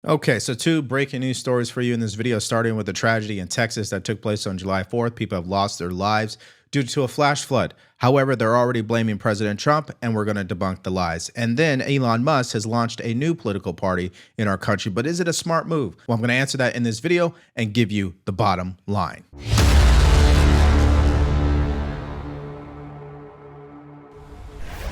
Okay, so two breaking news stories for you in this video, starting with the tragedy in Texas that took place on July 4th. People have lost their lives due to a flash flood. However, they're already blaming President Trump, and we're going to debunk the lies. And then Elon Musk has launched a new political party in our country, but is it a smart move? Well, I'm going to answer that in this video and give you the bottom line.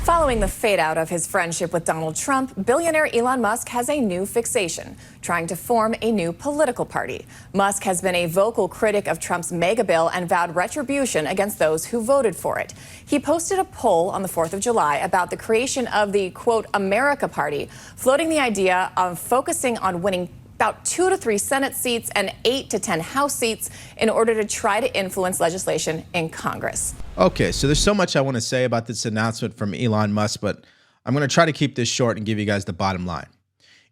Following the fade-out of his friendship with Donald Trump, billionaire Elon Musk has a new fixation, trying to form a new political party. Musk has been a vocal critic of Trump's mega bill and vowed retribution against those who voted for it. He posted a poll on the 4th of July about the creation of the, quote, America Party, floating the idea of focusing on winning about 2 to 3 Senate seats and 8 to 10 House seats in order to try to influence legislation in Congress. Okay, so there's so much I want to say about this announcement from Elon Musk, but I'm going to try to keep this short and give you guys the bottom line.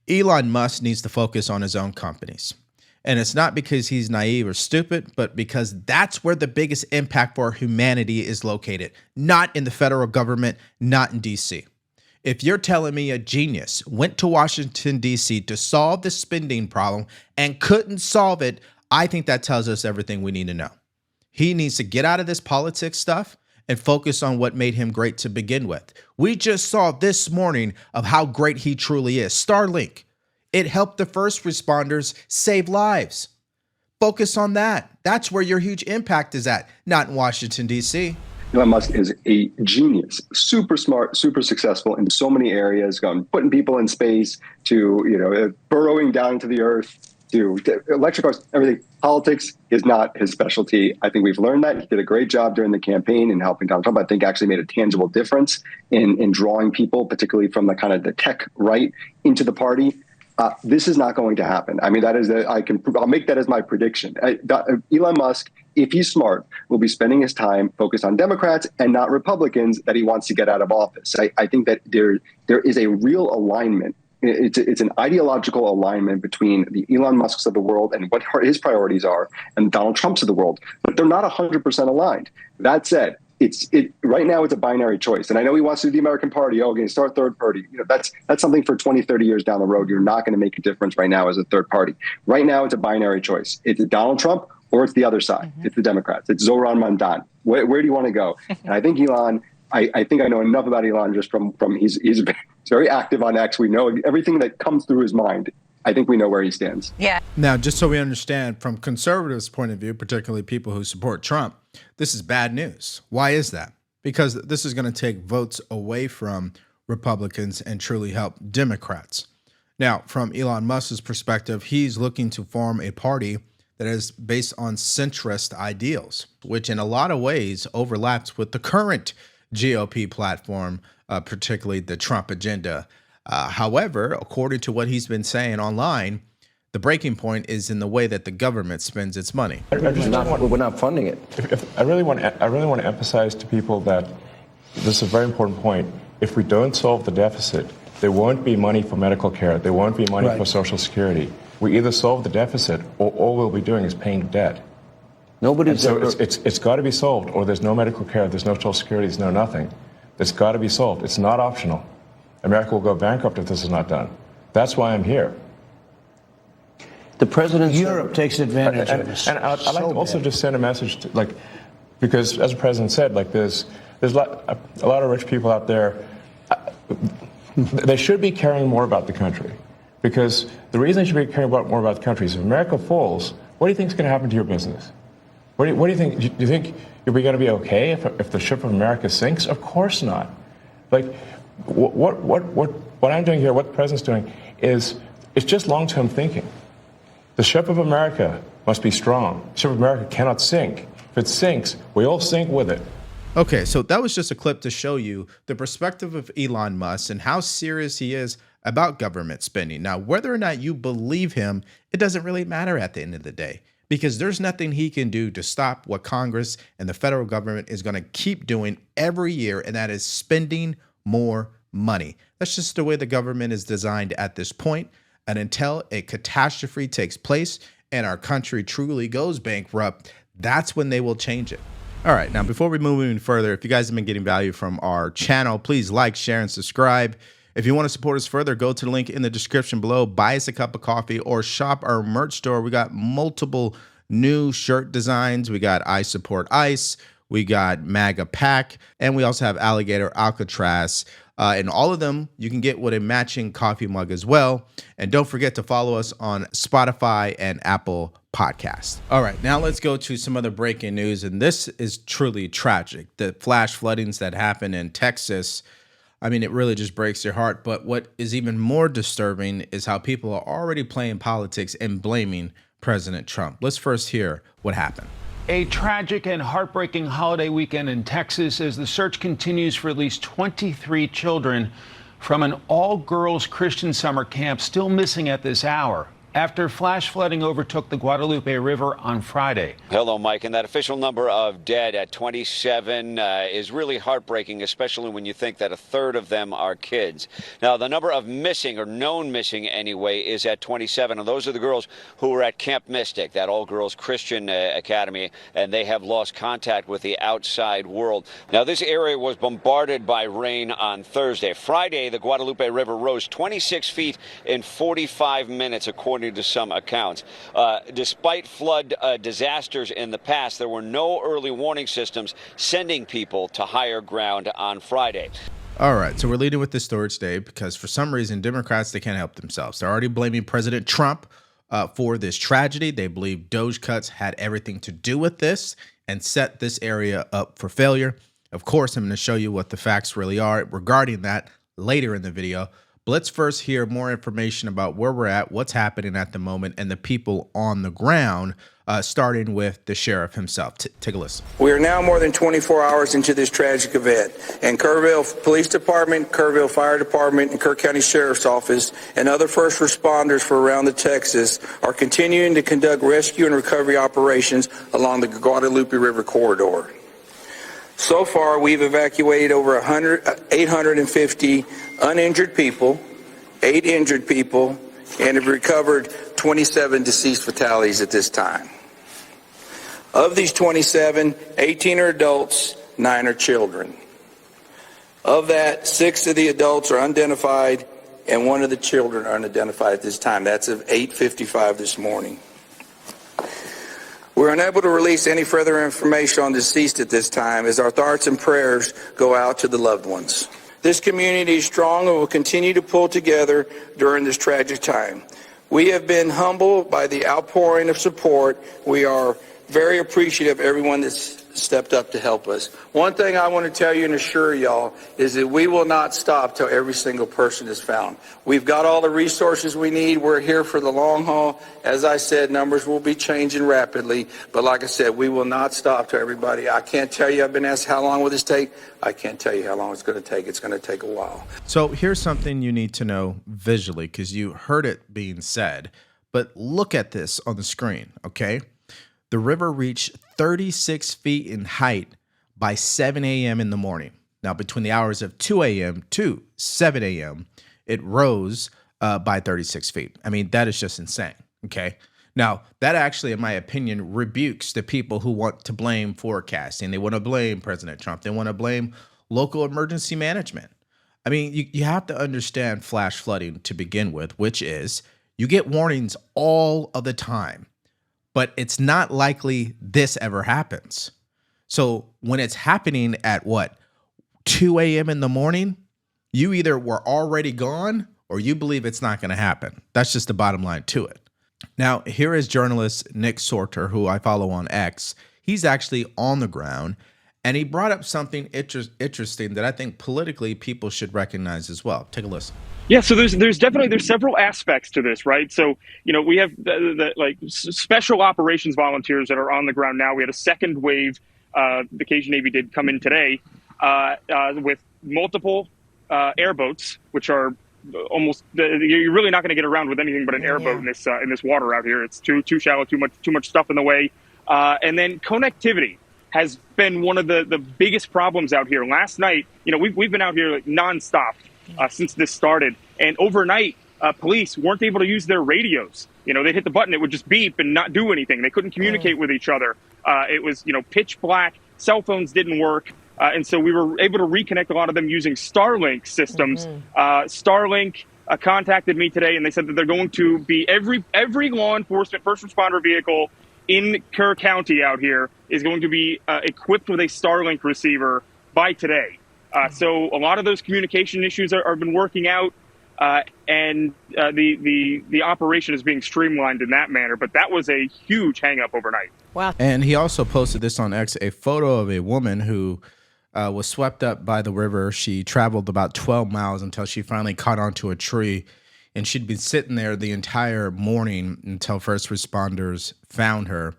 Elon Musk needs to focus on his own companies. And it's not because he's naive or stupid, but because that's where the biggest impact for humanity is located, not in the federal government, not in DC. If you're telling me a genius went to Washington, D.C. to solve the spending problem and couldn't solve it, I think that tells us everything we need to know. He needs to get out of this politics stuff and focus on what made him great to begin with. We just saw this morning of how great he truly is. Starlink. It helped the first responders save lives. Focus on that. That's where your huge impact is at, not in Washington, D.C. Elon Musk is a genius, super smart, super successful in so many areas, putting people in space to, burrowing down into the earth, to electric cars, everything. Politics is not his specialty. I think we've learned that. He did a great job during the campaign in helping Donald Trump. I think actually made a tangible difference in drawing people, particularly from the kind of the tech right, into the party. This is not going to happen. I mean, I'll make that as my prediction. Elon Musk, if he's smart, will be spending his time focused on Democrats and not Republicans that he wants to get out of office. I think that there is a real alignment. It's an ideological alignment between the Elon Musks of the world and what his priorities are and Donald Trump's of the world, but they're not 100% aligned. That said, right now it's a binary choice. And I know he wants to do the American Party. Oh, okay, start third party. That's something for 20, 30 years down the road. You're not going to make a difference right now as a third party. Right now it's a binary choice. It's Donald Trump or it's the other side. It's the Democrats. It's Zoran Mandan. Where do you want to go? And I think Elon, I think I know enough about Elon just from he's very active on X. We know everything that comes through his mind. I think we know where he stands. Yeah. Now, just so we understand, from conservatives' point of view, particularly people who support Trump, this is bad news. Why is that? Because this is going to take votes away from Republicans and truly help Democrats. Now, from Elon Musk's perspective, he's looking to form a party that is based on centrist ideals, which in a lot of ways overlaps with the current GOP platform, particularly the Trump agenda. However, according to what he's been saying online, the breaking point is in the way that the government spends its money. We're not funding it. I really want to emphasize to people that this is a very important point. If we don't solve the deficit, there won't be money for medical care. There won't be money for Social Security. We either solve the deficit, or all we'll be doing is paying debt. It's got to be solved, or there's no medical care, there's no Social Security, there's no nothing. It's got to be solved. It's not optional. America will go bankrupt if this is not done. That's why I'm here. The president. Europe takes advantage of this. And I'd like to also just send a message to, because as the president said, there's a lot of rich people out there. They should be caring more about the country, because the reason they should be caring more about the country is if America falls, what do you think is going to happen to your business? What do you think? Do you think you're going to be okay if the ship of America sinks? Of course not. What I'm doing here, what the president's doing, it's just long-term thinking. The ship of America must be strong. The ship of America cannot sink. If it sinks, we all sink with it. Okay, so that was just a clip to show you the perspective of Elon Musk and how serious he is about government spending. Now, whether or not you believe him, it doesn't really matter at the end of the day, because there's nothing he can do to stop what Congress and the federal government is going to keep doing every year, and that is spending more money. That's just the way the government is designed at this point. And until a catastrophe takes place and our country truly goes bankrupt, that's when they will change it. All right, now before we move any further, if you guys have been getting value from our channel, please like, share, and subscribe. If you want to support us further, go to the link in the description below, buy us a cup of coffee, or shop our merch store. We got multiple new shirt designs. We got I Support ICE, we got MAGA Pack, and we also have Alligator Alcatraz. And all of them, you can get with a matching coffee mug as well. And don't forget to follow us on Spotify and Apple Podcasts. All right, now let's go to some other breaking news. And this is truly tragic. The flash floodings that happened in Texas, I mean, it really just breaks your heart. But what is even more disturbing is how people are already playing politics and blaming President Trump. Let's first hear what happened. A tragic and heartbreaking holiday weekend in Texas as the search continues for at least 23 children from an all-girls Christian summer camp still missing at this hour after flash flooding overtook the Guadalupe River on Friday. Hello, Mike. And that official number of dead at 27 is really heartbreaking, especially when you think that a third of them are kids. Now, the number of missing, or known missing anyway, is at 27. And those are the girls who were at Camp Mystic, that all-girls Christian academy, and they have lost contact with the outside world. Now, this area was bombarded by rain on Thursday. Friday, the Guadalupe River rose 26 feet in 45 minutes, according to some accounts. Despite flood disasters in the past, there were no early warning systems sending people to higher ground on Friday. All right, so we're leading with this story today because for some reason, Democrats, they can't help themselves. They're already blaming President Trump for this tragedy. They believe Doge cuts had everything to do with this and set this area up for failure. Of course, I'm going to show you what the facts really are regarding that later in the video. But let's first hear more information about where we're at, what's happening at the moment, and the people on the ground, starting with the sheriff himself. Take a listen. We are now more than 24 hours into this tragic event, and Kerrville Police Department, Kerrville Fire Department, and Kerr County Sheriff's Office, and other first responders from around the Texas are continuing to conduct rescue and recovery operations along the Guadalupe River corridor. So far, we've evacuated over 850 uninjured people, 8 injured people, and have recovered 27 deceased fatalities at this time. Of these 27, 18 are adults, 9 are children. Of that, 6 of the adults are unidentified, and 1 of the children are unidentified at this time. That's of 8:55 this morning. We're unable to release any further information on deceased at this time as our thoughts and prayers go out to the loved ones. This community is strong and will continue to pull together during this tragic time. We have been humbled by the outpouring of support. We are very appreciative of everyone that's stepped up to help us. One thing I want to tell you and assure y'all is that we will not stop till every single person is found. We've got all the resources we need. We're here for the long haul. As I said, numbers will be changing rapidly. But like I said, we will not stop till everybody. I can't tell you, I've been asked how long will this take? I can't tell you how long it's going to take. It's going to take a while. So here's something you need to know visually because you heard it being said. But look at this on the screen, okay? The river reached 36 feet in height by 7 a.m. in the morning. Now, between the hours of 2 a.m. to 7 a.m., it rose by 36 feet. I mean, that is just insane, okay? Now, that actually, in my opinion, rebukes the people who want to blame forecasting. They want to blame President Trump. They want to blame local emergency management. I mean, you have to understand flash flooding to begin with, which is you get warnings all of the time. But it's not likely this ever happens. So when it's happening at what, 2 a.m. in the morning, you either were already gone or you believe it's not going to happen. That's just the bottom line to it. Now, here is journalist Nick Sorter, who I follow on X. He's actually on the ground, and he brought up something interesting that I think politically people should recognize as well. Take a listen. Yeah, so there's several aspects to this, right? So, you know, we have the special operations volunteers that are on the ground now. We had a second wave. The Cajun Navy did come in today with multiple airboats, which are almost you're really not going to get around with anything but an airboat in this water out here. It's too shallow, too much stuff in the way, and then connectivity has been one of the biggest problems out here. Last night, you know, we've been out here like nonstop. Since this started, and overnight, police weren't able to use their radios. You know, they hit the button, it would just beep and not do anything. They couldn't communicate with each other. It was, you know, pitch black. Cell phones didn't work. And so we were able to reconnect a lot of them using Starlink systems. Starlink contacted me today, and they said that they're going to be every law enforcement first responder vehicle in Kerr County out here is going to be equipped with a Starlink receiver by today. So a lot of those communication issues are been working out, and the operation is being streamlined in that manner. But that was a huge hang-up overnight. Wow. And he also posted this on X, a photo of a woman who was swept up by the river. She traveled about 12 miles until she finally caught onto a tree, and she'd been sitting there the entire morning until first responders found her.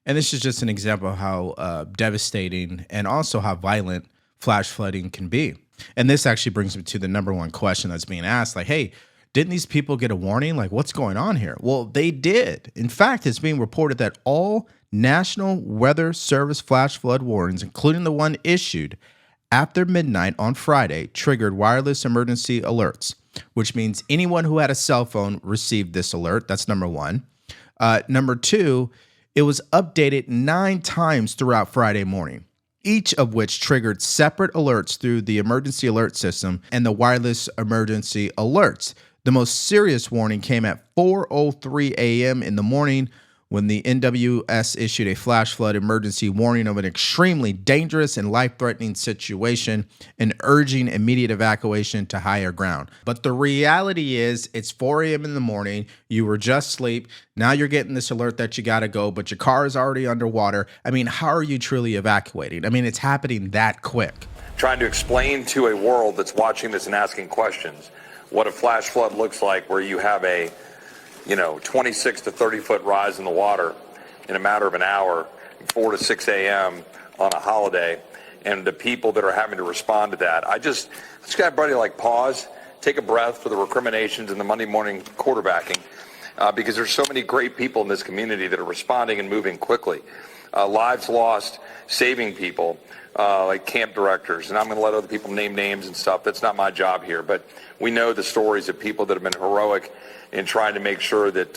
And this is just an example of how devastating and also how violent flash flooding can be. And this actually brings me to the number one question that's being asked, like, hey, didn't these people get a warning? Like, what's going on here? Well, they did. In fact, it's being reported that all National Weather Service flash flood warnings, including the one issued after midnight on Friday, triggered wireless emergency alerts, which means anyone who had a cell phone received this alert. That's number one. Number two, it was updated 9 times throughout Friday morning, each of which triggered separate alerts through the emergency alert system and the wireless emergency alerts. The most serious warning came at 4:03 a.m. in the morning when the NWS issued a flash flood emergency warning of an extremely dangerous and life-threatening situation and urging immediate evacuation to higher ground. But the reality is it's 4 a.m. in the morning. You were just asleep. Now you're getting this alert that you got to go, but your car is already underwater. I mean, how are you truly evacuating? I mean, it's happening that quick. Trying to explain to a world that's watching this and asking questions what a flash flood looks like, where you have a 26 to 30 foot rise in the water in a matter of an hour, 4 to 6 a.m. on a holiday, and the people that are having to respond to that. Let's got everybody pause, take a breath for the recriminations and the Monday morning quarterbacking, because there's so many great people in this community that are responding and moving quickly. Lives lost, saving people, like camp directors, and I'm going to let other people name names and stuff. That's not my job here, but we know the stories of people that have been heroic in trying to make sure that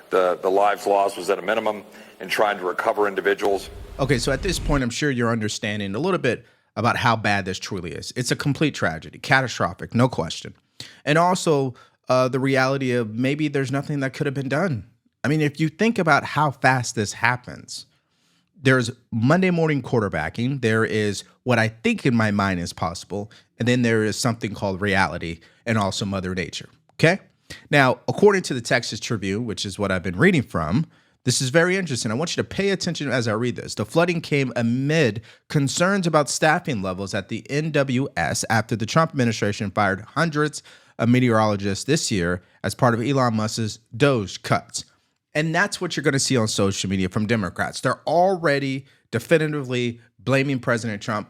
the lives lost was at a minimum and trying to recover individuals. Okay, so at this point, I'm sure you're understanding a little bit about how bad this truly is. It's a complete tragedy, catastrophic, no question. And also the reality of maybe there's nothing that could have been done. I mean, if you think about how fast this happens, there's Monday morning quarterbacking. There is what I think in my mind is possible. And then there is something called reality and also Mother Nature. Okay? Now, according to the Texas Tribune, which is what I've been reading from, this is very interesting. I want you to pay attention as I read this. The flooding came amid concerns about staffing levels at the NWS after the Trump administration fired hundreds of meteorologists this year as part of Elon Musk's DOGE cuts. And that's what you're going to see on social media from Democrats. They're already definitively blaming President Trump,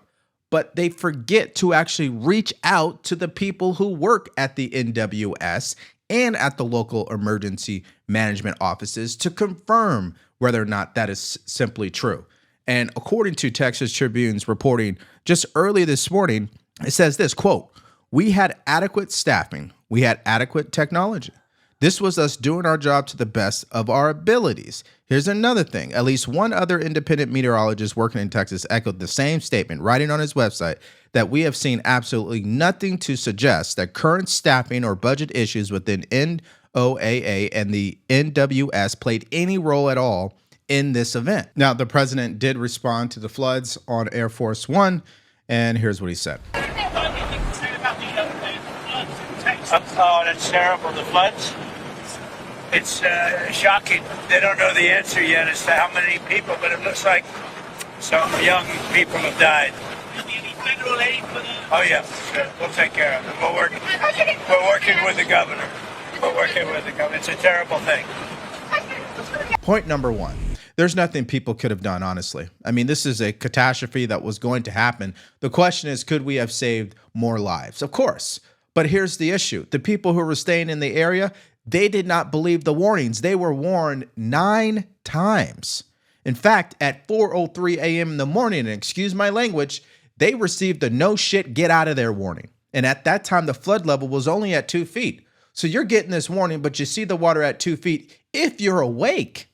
but they forget to actually reach out to the people who work at the NWS and at the local emergency management offices to confirm whether or not that is simply true. And according to Texas Tribune's reporting just early this morning, it says this, quote, "We had adequate staffing. We had adequate technology. This was us doing our job to the best of our abilities." Here's another thing. At least one other independent meteorologist working in Texas echoed the same statement, writing on his website that we have seen absolutely nothing to suggest that current staffing or budget issues within NOAA and the NWS played any role at all in this event. Now, the president did respond to the floods on Air Force One, and here's what he said. Oh, that's terrible. The floods. It's shocking. They don't know the answer yet as to how many people, but it looks like some young people have died. Federal aid for them? Oh, yeah. Sure. We'll take care of it. We're working with the governor. It's a terrible thing. Point number one. There's nothing people could have done, honestly. I mean, this is a catastrophe that was going to happen. The question is, could we have saved more lives? Of course. But here's the issue. The people who were staying in the area, they did not believe the warnings. They were warned 9 times. In fact, at 4:03 a.m. in the morning, and excuse my language, they received the no shit, get out of there warning. And at that time, the flood level was only at 2 feet. So you're getting this warning, but you see the water at 2 feet if you're awake.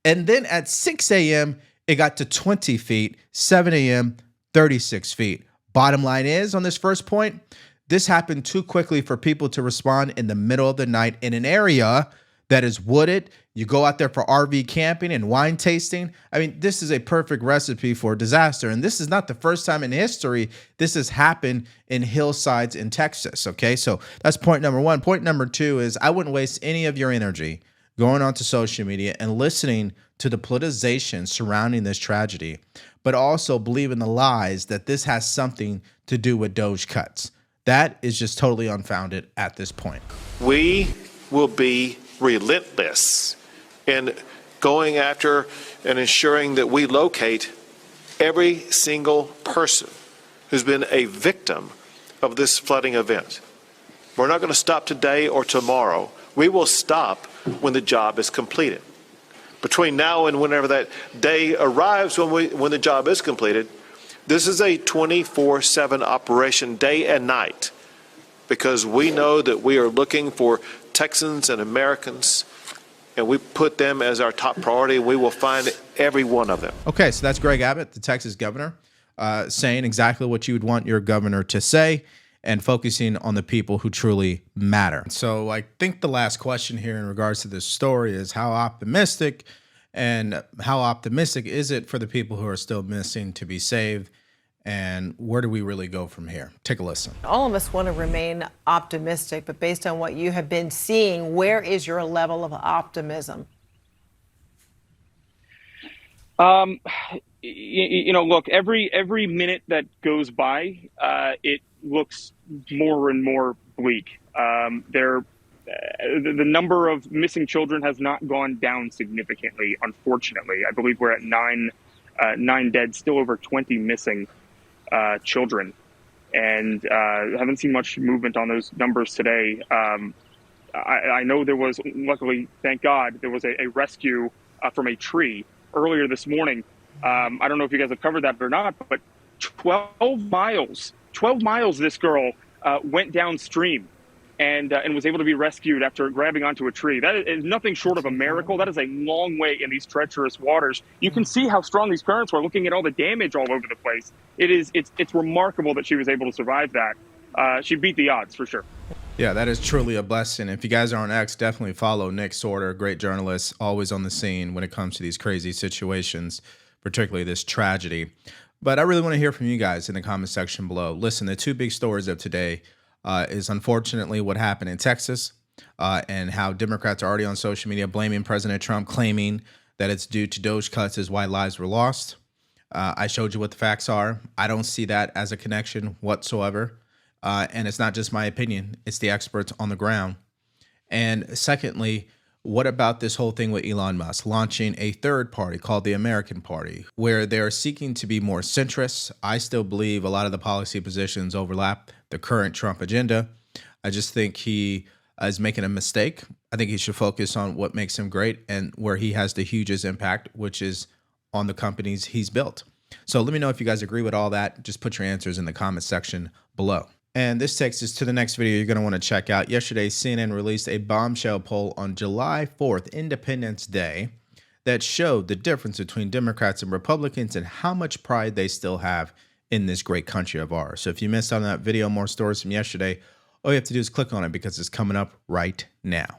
And then at 6 a.m., it got to 20 feet, 7 a.m., 36 feet. Bottom line is, on this first point, this happened too quickly for people to respond in the middle of the night in an area that is wooded. You go out there for RV camping and wine tasting. I mean, this is a perfect recipe for disaster. And this is not the first time in history this has happened in hillsides in Texas. Okay, so that's point number one. Point number two is I wouldn't waste any of your energy going onto social media and listening to the politicization surrounding this tragedy, but also believe in the lies that this has something to do with Doge cuts. That is just totally unfounded at this point. We will be relentless in going after and ensuring that we locate every single person who's been a victim of this flooding event. We're not going to stop today or tomorrow. We will stop when the job is completed. Between now and whenever that day arrives when the job is completed, this is a 24/7 operation, day and night, because we know that we are looking for Texans and Americans, and we put them as our top priority, and we will find every one of them. Okay, so that's Greg Abbott, the Texas governor, saying exactly what you would want your governor to say and focusing on the people who truly matter. So I think the last question here in regards to this story is how optimistic is it for the people who are still missing to be saved? And where do we really go from here? Take a listen. All of us want to remain optimistic, but based on what you have been seeing, where is your level of optimism? Look, every minute that goes by, it looks more and more bleak. The number of missing children has not gone down significantly, unfortunately. I believe we're at nine dead, still over 20 missing children, and haven't seen much movement on those numbers today. I know there was, luckily, thank God, there was a rescue from a tree earlier this morning. I don't know if you guys have covered that or not, but 12 miles this girl went downstream and was able to be rescued after grabbing onto a tree. That is nothing short of a miracle. That is a long way in these treacherous waters. You can see how strong these currents were, looking at all the damage all over the place. It's remarkable that she was able to survive that. She beat the odds for sure. Yeah, that is truly a blessing. If you guys are on X, definitely follow Nick Sorter, great journalist, always on the scene when it comes to these crazy situations, particularly this tragedy. But I really want to hear from you guys in the comment section below. Listen, the two big stories of today is unfortunately what happened in Texas and how Democrats are already on social media blaming President Trump, claiming that it's due to Doge cuts is why lives were lost. I showed you what the facts are. I don't see that as a connection whatsoever. And it's not just my opinion. It's the experts on the ground. And secondly, what about this whole thing with Elon Musk launching a third party called the American Party, where they're seeking to be more centrist? I still believe a lot of the policy positions overlap the current Trump agenda. I just think he is making a mistake. I think he should focus on what makes him great and where he has the hugest impact, which is on the companies he's built. So let me know if you guys agree with all that. Just put your answers in the comment section below. And this takes us to the next video you're going to want to check out. Yesterday, CNN released a bombshell poll on July 4th, Independence Day, that showed the difference between Democrats and Republicans and how much pride they still have in this great country of ours. So if you missed out on that video, more stories from yesterday, all you have to do is click on it because it's coming up right now.